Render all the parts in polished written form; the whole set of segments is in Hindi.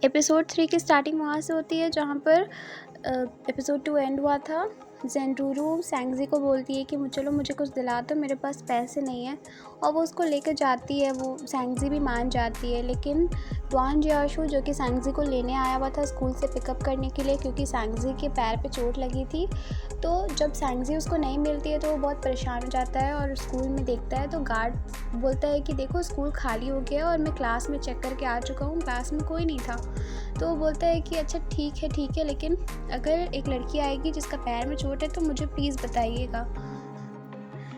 एपिसोड 3 की स्टार्टिंग वहाँ से होती है जहाँ पर एपिसोड 2 एंड हुआ था। ज़ेंडुरू सैंगज़ी को बोलती है कि चलो मुझे कुछ दिला दो, मेरे पास पैसे नहीं हैं, और वो उसको लेकर जाती है। वो सैंगज़ी भी मान जाती है, लेकिन ड्वान जियाशु जो कि सैंगज़ी को लेने आया हुआ था स्कूल से पिकअप करने के लिए, क्योंकि सैंगज़ी के पैर पे चोट लगी थी, तो जब सैंगज़ी उसको नहीं मिलती है तो वो बहुत परेशान हो जाता है और स्कूल में देखता है तो गार्ड बोलता है कि देखो स्कूल खाली हो गया और मैं क्लास में चेक करके आ चुका हूँ, क्लास में कोई नहीं था। तो वो बोलता है कि अच्छा ठीक है, लेकिन अगर एक लड़की आएगी जिसका पैर में चोट है तो मुझे प्लीज़ बताइएगा।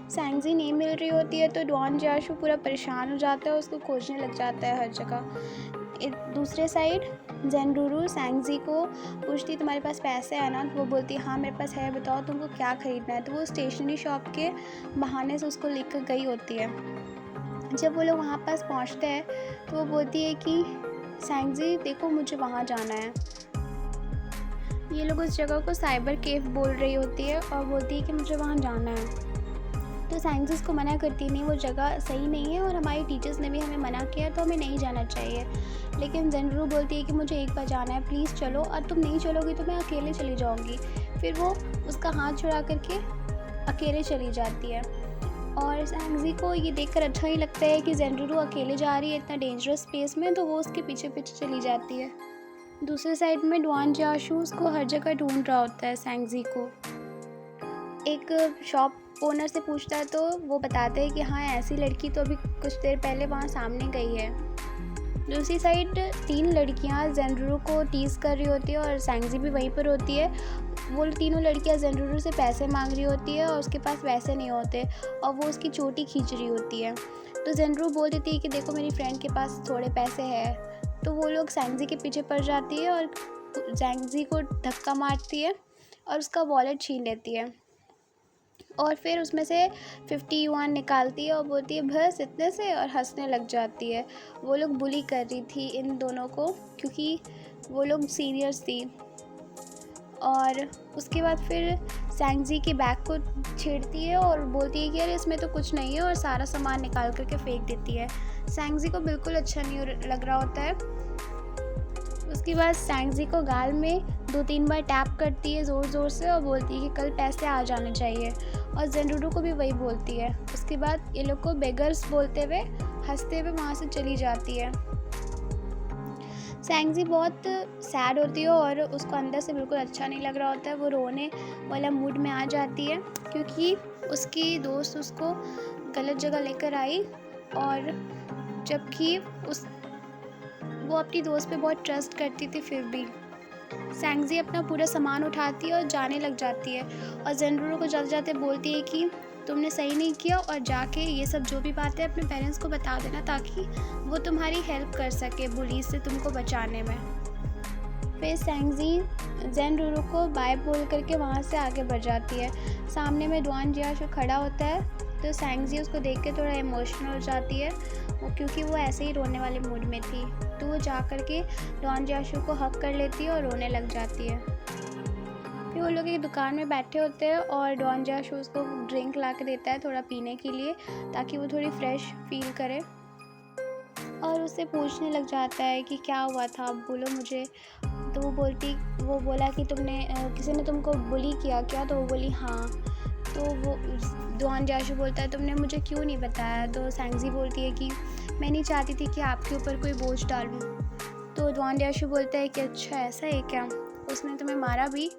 सैंगज़ी नहीं मिल रही होती है तो ड्वान जियाशु पूरा परेशान हो जाता है, उसको खोजने लग जाता है हर जगह। दूसरे साइड ज़ेंडुरू सैंगज़ी को पूछती है तुम्हारे पास पैसे हैं ना, तो वो बोलती है हाँ मेरे पास है, बताओ तुमको क्या ख़रीदना है। तो वो स्टेशनरी शॉप के बहाने से उसको लेकर गई होती है। जब वो लोग वहाँ पास पहुँचते हैं तो वो बोलती है कि सैंगज़ी देखो मुझे वहाँ जाना है। ये लोग उस जगह को साइबर केव बोल रही होती है और बोलती है कि मुझे वहाँ जाना है। तो सैंगज़ी उसको मना करती नहीं, वो जगह सही नहीं है और हमारी टीचर्स ने भी हमें मना किया तो हमें नहीं जाना चाहिए। लेकिन ज़ेंडुरू बोलती है कि मुझे एक बार जाना है, प्लीज़ चलो, और तुम नहीं चलोगी तो मैं अकेले चली जाऊँगी। फिर वो उसका हाथ छुड़ा करके अकेले चली जाती है और सैंगज़ी को ये देखकर अच्छा ही लगता है कि ज़ेंडुरू अकेले जा रही है इतना डेंजरस स्पेस में, तो वो उसके पीछे पीछे चली जाती है। दूसरे साइड में ड्वान जियाशु उसको हर जगह ढूंढ रहा होता है सैंगज़ी को। एक शॉप ओनर से पूछता है तो वो बताते हैं कि हाँ ऐसी लड़की तो अभी कुछ देर पहले वहाँ सामने गई है। दूसरी साइड 3 लड़कियाँ ज़ेंडुरू को टीज़ कर रही होती है और सैंगज़ी भी वहीं पर होती है। वो तीनों लड़कियाँ ज़ेंडुरू से पैसे मांग रही होती है और उसके पास पैसे नहीं होते और वो उसकी चोटी खींच रही होती है। तो ज़ेंडुरू बोल देती है कि देखो मेरी फ्रेंड के पास थोड़े पैसे हैं। तो वो लोग सैंगज़ी के पीछे पड़ जाती है और सैंगज़ी को धक्का मारती है और उसका वॉलेट छीन लेती है और फिर उसमें से 50 युआन निकालती है और बोलती है बस इतने से, और हंसने लग जाती है। वो लोग बुली कर रही थी इन दोनों को क्योंकि वो लोग सीनियर्स थी। और उसके बाद फिर सैंगज़ी के बैग को छेड़ती है और बोलती है कि अरे इसमें तो कुछ नहीं है, और सारा सामान निकाल करके फेंक देती है। सैंगज़ी को बिल्कुल अच्छा नहीं लग रहा होता है। उसके बाद सैंगज़ी को गाल में 2-3 बार टैप करती है ज़ोर ज़ोर से और बोलती है कि कल पैसे आ जाने चाहिए, और ज़ेंडुरू को भी वही बोलती है। उसके बाद ये लोग को बेगर्स बोलते हुए हंसते हुए वहाँ से चली जाती है। सैंगज़ी बहुत सैड होती है और उसको अंदर से बिल्कुल अच्छा नहीं लग रहा होता है। वो रोने वाला मूड में आ जाती है क्योंकि उसकी दोस्त उसको गलत जगह लेकर आई, और जबकि वो अपनी दोस्त पे बहुत ट्रस्ट करती थी। फिर भी सैंगज़ी अपना पूरा सामान उठाती है और जाने लग जाती है और ज़ेंडुरू को जाते जाते बोलती है कि तुमने सही नहीं किया और जाके ये सब जो भी बातें अपने पेरेंट्स को बता देना ताकि वो तुम्हारी हेल्प कर सके बुली से तुमको बचाने में। फिर सैंगज़ी ज़ेंडुरू को बाय बोल करके वहाँ से आगे बढ़ जाती है। सामने में ड्वान जियाशु खड़ा होता है तो सैंगज़ी उसको देख के थोड़ा इमोशनल हो जाती है क्योंकि वो ऐसे ही रोने वाले मूड में थी। तो वो जा कर के ड्वान जियाशु को हक कर लेती है और रोने लग जाती है। फिर वो लोग एक दुकान में बैठे होते हैं और ड्वान जियाशु उसको ड्रिंक ला के देता है थोड़ा पीने के लिए ताकि वो थोड़ी फ्रेश फील करे, और उससे पूछने लग जाता है कि क्या हुआ था, अब बोलो मुझे। तो वो बोला कि किसी ने तुमको बुली किया क्या? तो वो बोली हाँ। तो वो ड्वान जियाशु बोलता है तुमने मुझे क्यों नहीं बताया? तो सैंगज़ी बोलती है कि मैं नहीं चाहती थी कि आपके ऊपर कोई बोझ डालूं। तो ड्वान जियाशु बोलता है कि अच्छा ऐसा है क्या, उसने तुम्हें मारा भी?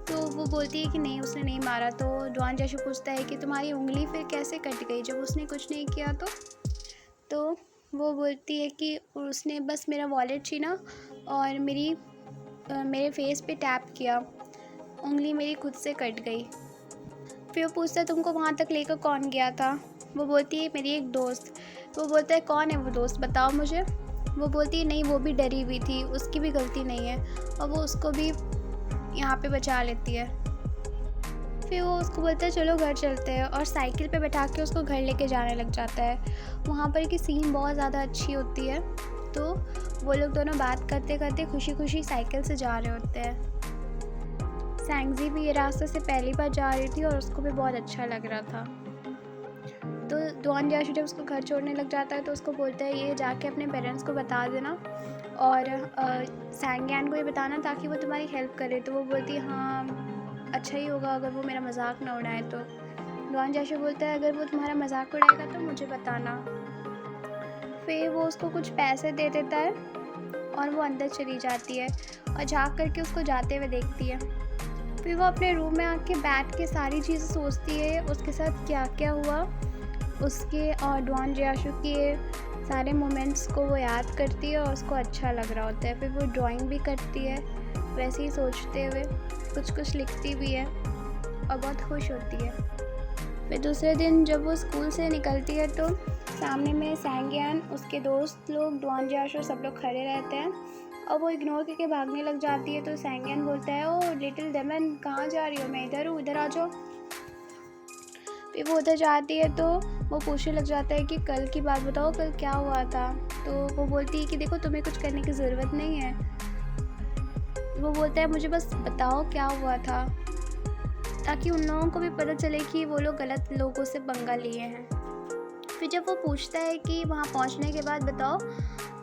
तो वो बोलती है कि नहीं उसने नहीं मारा। तो ड्वान जियाशु पूछता है कि तुम्हारी उंगली फिर कैसे कट गई जब उसने कुछ नहीं किया? तो वो बोलती है कि उसने बस मेरा वॉलेट छीना और मेरे फेस पे टैप किया, उंगली मेरी खुद से कट गई। फिर वो पूछता है तुमको वहाँ तक लेकर कौन गया था? वो बोलती है मेरी एक दोस्त। वो बोलता है कौन है वो दोस्त, बताओ मुझे। वो बोलती है नहीं वो भी डरी हुई थी, उसकी भी गलती नहीं है, और वो उसको भी यहाँ पे बचा लेती है। फिर वो उसको बोलता है चलो घर चलते हैं, और साइकिल पे बैठा के उसको घर लेके जाने लग जाता है। वहाँ पर की सीन बहुत ज़्यादा अच्छी होती है। तो वो लोग दोनों बात करते करते खुशी खुशी साइकिल से जा रहे होते हैं। सैंगज़ी भी ये रास्ते से पहली बार जा रही थी और उसको भी बहुत अच्छा लग रहा था। तो ड्वान जियाशु जब उसको घर छोड़ने लग जाता है तो उसको बोलता है ये जाके अपने पेरेंट्स को बता देना और सैंगयान को ये बताना ताकि वो तुम्हारी हेल्प करे। तो वो बोलती है हाँ अच्छा ही होगा अगर वो मेरा मजाक ना उड़ाए। तो डॉन जाशू बोलता है अगर वो तुम्हारा मजाक उड़ाएगा तो मुझे बताना। फिर वो उसको कुछ पैसे दे देता है और वो अंदर चली जाती है और झाँक करके उसको जाते हुए देखती है। फिर वो अपने रूम में आके बैठ के सारी चीज़ें सोचती है, उसके साथ क्या क्या हुआ, उसके और डॉन जाशू के सारे मोमेंट्स को वो याद करती है और उसको अच्छा लग रहा होता है। फिर वो ड्राइंग भी करती है वैसे ही सोचते हुए, कुछ कुछ लिखती भी है और बहुत खुश होती है। फिर दूसरे दिन जब वो स्कूल से निकलती है तो सामने में सैंगयान, उसके दोस्त लोग, डॉन जाशू सब लोग खड़े रहते हैं और वो इग्नोर करके भागने लग जाती है। तो सैंगयान बोलता है ओ लिटिल डेमन कहाँ जा रही हो, मैं इधर हूँ, इधर आ जाओ। फिर वो उधर जाती है तो वो पूछने लग जाता है कि कल की बात बताओ, कल क्या हुआ था। तो वो बोलती है कि देखो तुम्हें कुछ करने की ज़रूरत नहीं है। वो बोलता है मुझे बस बताओ क्या हुआ था, ताकि उन लोगों को भी पता चले कि वो लोग गलत लोगों से पंगा लिए हैं। फिर जब वो पूछता है कि वहाँ पहुँचने के बाद बताओ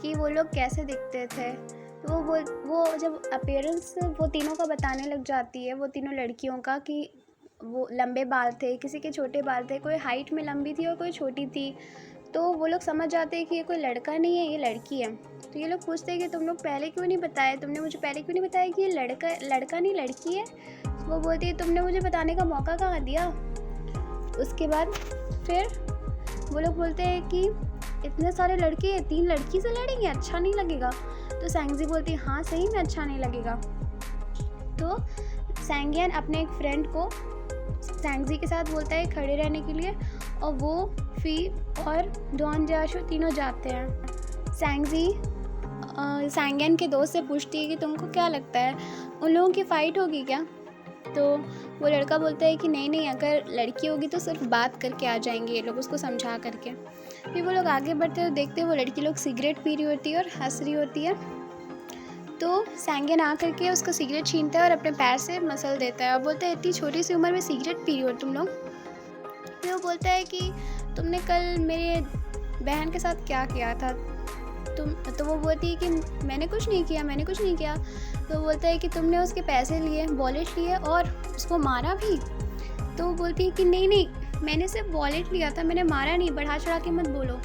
कि वो लोग कैसे दिखते थे, तो वो जब अपीयरेंस वो तीनों का बताने लग जाती है, वो तीनों लड़कियों का, कि वो लंबे बाल थे, किसी के छोटे बाल थे, कोई हाइट में लंबी थी और कोई छोटी थी। तो वो लोग समझ जाते हैं कि ये कोई लड़का नहीं है, ये लड़की है। तो ये लोग पूछते हैं कि तुम लोग पहले क्यों नहीं बताया, तुमने मुझे पहले क्यों नहीं बताया कि ये लड़का नहीं लड़की है। वो बोलती है तुमने मुझे बताने का मौका कहाँ दिया। उसके बाद फिर वो लोग बोलते हैं कि इतने सारे लड़के हैं, 3 लड़की से लड़ेंगे, अच्छा नहीं लगेगा। तो सैंगजी बोलती है हाँ सही में अच्छा नहीं लगेगा। तो सैंगयान अपने एक फ्रेंड को सैंगजी के साथ बोलता है खड़े रहने के लिए, और वो फी और डॉन जाशू तीनों जाते हैं। सैंगजी सैंगयान के दोस्त से पूछती है कि तुमको क्या लगता है उन लोगों की फ़ाइट होगी क्या। तो वो लड़का बोलता है कि नहीं, अगर लड़की होगी तो सिर्फ बात करके आ जाएंगे ये लोग, उसको समझा करके। फिर वो लोग आगे बढ़ते हुए देखते हैं वो लड़की लोग सिगरेट पी रही होती है और हंस रही होती है। तो सैंगयान आ करके उसको सिगरेट छीनता है और अपने पैर से मसल देता है और बोलता है इतनी छोटी सी उम्र में सिगरेट पी रही हो तुम लोग। फिर वो बोलता है कि तुमने कल मेरे बहन के साथ क्या किया था। तो वो बोलती है कि मैंने कुछ नहीं किया। तो वो बोलता है कि तुमने उसके पैसे लिए, वॉलेट लिए और उसको मारा भी। तो वो बोलती है कि नहीं, मैंने सिर्फ वॉलेट लिया था, मैंने मारा नहीं, बढ़ा चढ़ा के मत बोलो।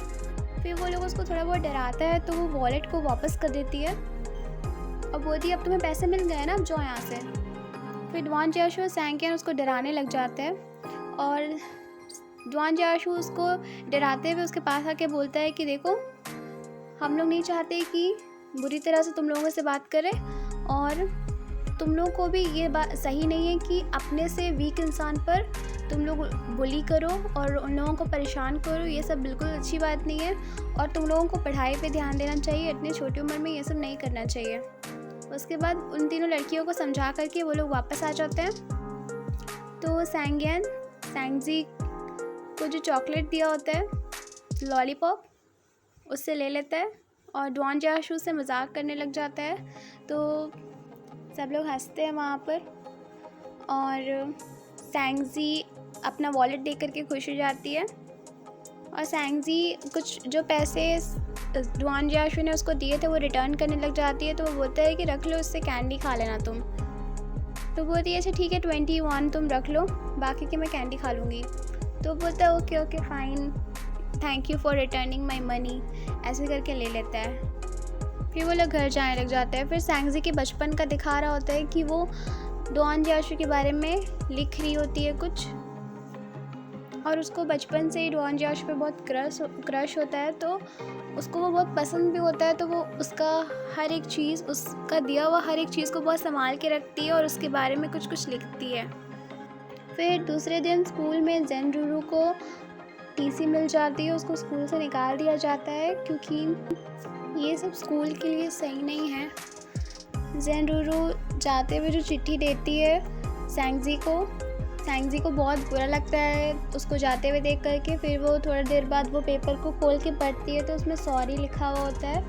फिर वो लोग उसको थोड़ा बहुत डराता है तो वो वॉलेट को वापस कर देती है और बोलती है अब तुम्हें पैसे मिल गए ना, अब जाओ यहाँ से। फिर डॉन जाशू और सैंगयान उसको डराने लग जाते हैं और डॉन जाशू उसको डराते हुए उसके पास आके बोलता है कि देखो हम लोग नहीं चाहते कि बुरी तरह से तुम लोगों से बात करें, और तुम लोगों को भी ये बात सही नहीं है कि अपने से वीक इंसान पर तुम लोग बुली करो और उन लोगों को परेशान करो, ये सब बिल्कुल अच्छी बात नहीं है। और तुम लोगों को पढ़ाई पे ध्यान देना चाहिए, इतनी छोटी उम्र में ये सब नहीं करना चाहिए। उसके बाद उन तीनों लड़कियों को समझा करके वो लोग वापस आ जाते हैं। तो सैंगयान सैंगजी को जो चॉकलेट दिया होता है, लॉलीपॉप, उससे ले लेता है और डॉन जाशू से मजाक करने लग जाता है। तो सब लोग हंसते हैं वहाँ पर और सैंगजी अपना वॉलेट दे करके खुश हो जाती है। और सैंगजी कुछ जो पैसे डॉन जाशू ने उसको दिए थे वो रिटर्न करने लग जाती है। तो वो बोलता है कि रख लो, इससे कैंडी खा लेना तुम। तो बोलती है अच्छा ठीक है 21 तुम रख लो, बाकी की मैं कैंडी खा लूँगी। तो बोलता है okay fine, thank you for returning my money, ऐसे करके ले लेता है। फिर वो लोग घर जाने लग जाते हैं। फिर सैंगजी के बचपन का दिखा रहा होता है कि वो डॉन जाशू के बारे में लिख रही होती है कुछ, और उसको बचपन से ही डॉन जाशू पे बहुत क्रश होता है, तो उसको वो बहुत पसंद भी होता है। तो वो उसका हर एक चीज़, उसका दिया हुआ हर एक चीज़ को बहुत संभाल के रखती है और उसके बारे में कुछ लिखती है। फिर दूसरे दिन स्कूल में ज़ेनरूरू को टीसी मिल जाती है, उसको स्कूल से निकाल दिया जाता है क्योंकि ये सब स्कूल के लिए सही नहीं है। ज़ेनरूरू जाते हुए जो चिट्ठी देती है सैंगजी को बहुत बुरा लगता है उसको जाते हुए देख करके। फिर वो थोड़ा देर बाद वो पेपर को खोल के पढ़ती है तो उसमें सॉरी लिखा हुआ होता है।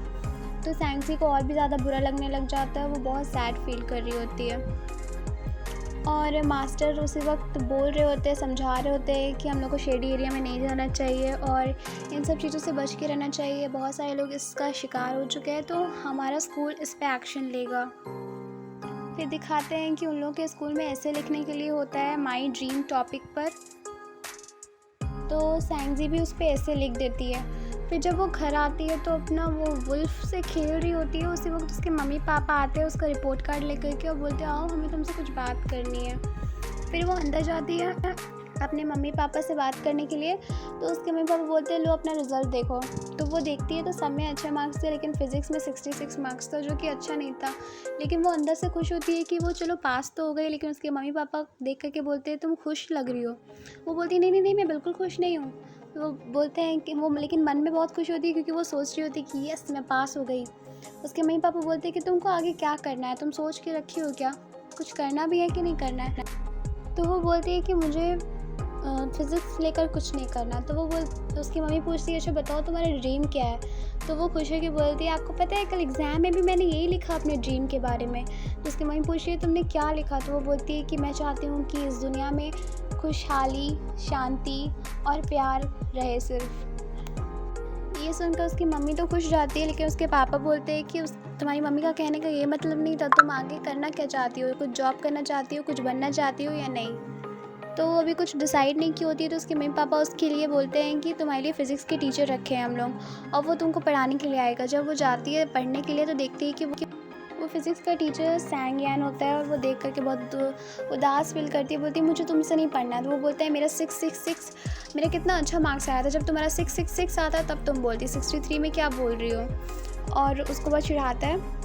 तो सैंगजी को और भी ज़्यादा बुरा लगने लग जाता है, वो बहुत सैड फील कर रही होती है। और मास्टर उसी वक्त बोल रहे होते हैं, समझा रहे होते हैं कि हम लोग को शेडी एरिया में नहीं जाना चाहिए और इन सब चीज़ों से बच के रहना चाहिए। बहुत सारे लोग इसका शिकार हो चुके हैं, तो हमारा स्कूल इस पे एक्शन लेगा। फिर दिखाते हैं कि उन लोगों के स्कूल में ऐसे लिखने के लिए होता है माई ड्रीम टॉपिक पर, तो सैंगजी भी उस पर ऐसे लिख देती है। फिर जब वो घर आती है तो अपना वो वुल्फ से खेल रही होती है, उसी वक्त उसके मम्मी पापा आते हैं उसका रिपोर्ट कार्ड लेकर के और बोलते हैं आओ हमें तुमसे कुछ बात करनी है। फिर वो अंदर जाती है अपने मम्मी पापा से बात करने के लिए, तो उसके मम्मी पापा बोलते हैं लो अपना रिज़ल्ट देखो। तो वो देखती है तो सब में अच्छे मार्क्स थे, लेकिन फ़िज़िक्स में 66 मार्क्स था, जो कि अच्छा नहीं था। लेकिन वो अंदर से खुश होती है कि वो चलो पास तो हो गई, लेकिन उसके मम्मी पापा देख करके बोलते हैं तुम खुश लग रही हो। वो बोलती है नहीं नहीं नहीं मैं बिल्कुल खुश नहीं हूँ। वो बोलते हैं कि वो, लेकिन मन में बहुत खुश होती है क्योंकि वो सोच रही होती है कि यस मैं पास हो गई। उसके मम्मी पापा बोलते हैं कि तुमको आगे क्या करना है, तुम सोच के रखी हो क्या, कुछ करना भी है कि नहीं करना है। तो वो बोलती है कि मुझे फ़िज़िक्स लेकर कुछ नहीं करना। तो उसकी मम्मी पूछती है अच्छा बताओ तुम्हारा ड्रीम क्या है। तो वो खुश होकर बोलती है आपको पता है कल एग्ज़ाम में भी मैंने यही लिखा अपने ड्रीम के बारे में। तो उसकी मम्मी पूछती है तुमने क्या लिखा। तो वो बोलती है कि मैं चाहती हूँ कि इस दुनिया में खुशहाली, शांति और प्यार रहे सिर्फ। ये सुनकर उसकी मम्मी तो खुश जाती है, लेकिन उसके पापा बोलते हैं कि तुम्हारी मम्मी का कहने का ये मतलब नहीं था, तुम आगे करना क्या चाहती हो, कुछ जॉब करना चाहती हो, कुछ बनना चाहती हो या नहीं। तो वो अभी कुछ डिसाइड नहीं की होती है, तो उसके मम्मी पापा उसके लिए बोलते हैं कि तुम्हारे लिए फ़िज़िक्स के टीचर रखे हैं हम लोग और वो तुमको पढ़ाने के लिए आएगा। जब वो जाती है पढ़ने के लिए तो देखती है कि वो फ़िज़िक्स का टीचर सैंग यान होता है और वो देख करके बहुत उदास फील करती है, बोलती है मुझे तुमसे नहीं पढ़ना। तो वो बोलता है मेरा 666 मेरा कितना अच्छा मार्क्स आया था, जब तुम्हारा 666 आता है तब तुम बोलती 63 में क्या बोल रही हो। और उसको बहुत चिढ़ाता है।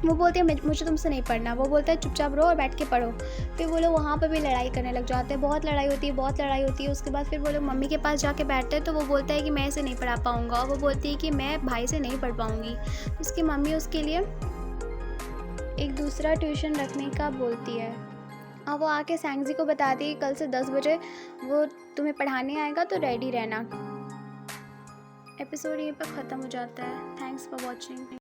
वो बोलती है मुझे तुमसे नहीं पढ़ना। वो बोलता है चुपचाप रहो और बैठ के पढ़ो। फिर वो लोग वहाँ पर भी लड़ाई करने लग जाते हैं, बहुत लड़ाई होती है। उसके बाद फिर वो लोग मम्मी के पास जाके बैठते हैं, तो वो बोलता है कि मैं इसे नहीं पढ़ा पाऊँगा और वो बोलती है कि मैं भाई से नहीं पढ़ पाऊँगी। उसकी मम्मी उसके लिए एक दूसरा ट्यूशन रखने का बोलती है और वो आके सैंगजी को बताती है कल से 10 बजे वो तुम्हें पढ़ाने आएगा तो रेडी रहना। एपिसोड यहीं पर ख़त्म हो जाता है। Thanks for watching.